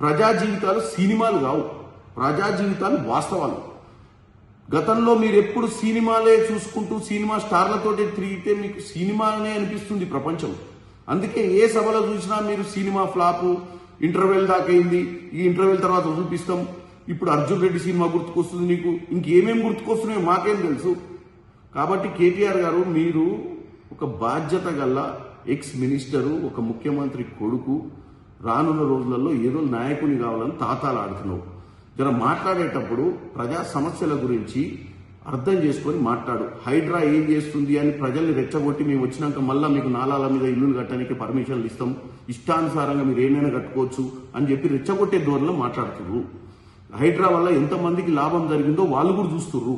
ప్రజా జీవితాలు సినిమాలు కావు, ప్రజా జీవితాలు వాస్తవాలు. గతంలో మీరు ఎప్పుడు సినిమాలే చూసుకుంటూ సినిమా స్టార్లతోటి తిరిగితే మీకు సినిమానే అనిపిస్తుంది ప్రపంచం. అందుకే ఏ సభలో చూసినా మీరు సినిమా ఫ్లాపు, ఇంటర్వెల్ దాకా అయింది, ఈ ఇంటర్వెల్ తర్వాత చూపిస్తాం, ఇప్పుడు అర్జున్ రెడ్డి సినిమా గుర్తుకొస్తుంది, నీకు ఇంకేమేమి గుర్తుకొస్తున్నాయో మాకేం తెలుసు. కాబట్టి కేటీఆర్ గారు, మీరు ఒక బాధ్యత గల ఎక్స్ మినిస్టరు, ఒక ముఖ్యమంత్రి కొడుకు, రానున్న రోజులలో ఏదో నాయకుని కావాలని తాతాలాడుతున్నావు. జర మాట్లాడేటప్పుడు ప్రజా సమస్యల గురించి అర్థం చేసుకొని మాట్లాడు. హైడ్రా ఏం చేస్తుంది అని ప్రజల్ని రెచ్చగొట్టి మేము వచ్చినాక మళ్ళీ మీకు నాలాల మీద ఇల్లులు కట్టడానికి పర్మిషన్లు ఇస్తాం, ఇష్టానుసారంగా మీరు ఏమైనా కట్టుకోవచ్చు అని చెప్పి రెచ్చగొట్టే ధోరణిలో మాట్లాడుతున్నారు. హైడ్రా వల్ల ఎంతమందికి లాభం జరిగిందో వాళ్ళు కూడా చూస్తున్నారు.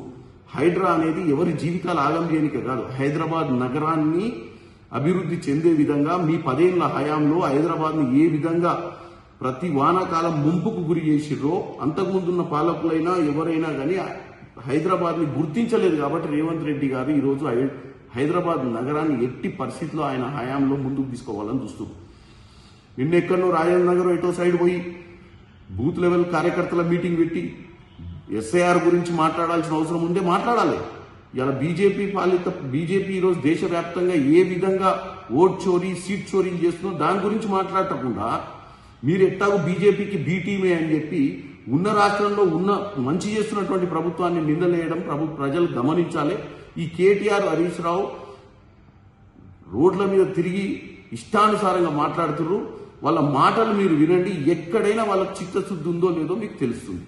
హైడ్రా అనేది ఎవరి జీవితాలు ఆగం చేయనికే కాదు, హైదరాబాద్ నగరాన్ని అభివృద్ధి చెందే విధంగా మీ 10 ఏళ్ల హయాంలో హైదరాబాద్ని ఏ విధంగా ప్రతి వానాకాలం ముంపుకు గురి చేసిర్రో, అంతకుముందున్న పాలకులైనా ఎవరైనా కానీ హైదరాబాద్ని గుర్తించలేదు. కాబట్టి రేవంత్ రెడ్డి గారు ఈరోజు హైదరాబాద్ నగరాన్ని ఎట్టి పరిస్థితిలో ఆయన హయాంలో ముందుకు తీసుకోవాలని చూస్తున్నారు. నిన్నెక్కడో రాజేంద్ర నగర్ ఎటో సైడ్ పోయి బూత్ లెవెల్ కార్యకర్తల మీటింగ్ పెట్టి ఎస్ఐఆర్ గురించి మాట్లాడాల్సిన అవసరం ఉంటే మాట్లాడాలి. ఇలా బీజేపీ ఈరోజు దేశవ్యాప్తంగా ఏ విధంగా ఓట్ చోరీ, సీట్ చోరీ చేస్తుందో దాని గురించి మాట్లాడకుండా మీరు ఎట్టాగో బీజేపీకి బీటీమే అని చెప్పి ఉన్న రాష్ట్రంలో ఉన్న మంచి చేస్తున్నటువంటి ప్రభుత్వాన్ని నిందలేయడం ప్రజలు గమనించాలి. ఈ కేటీఆర్, హరీష్ రావు రోడ్ల మీద తిరిగి ఇష్టానుసారంగా మాట్లాడుతున్నారు. వాళ్ళ మాటలు మీరు వినండి, ఎక్కడైనా వాళ్ళకి చిత్తశుద్ధి ఉందో లేదో మీకు తెలుస్తుంది.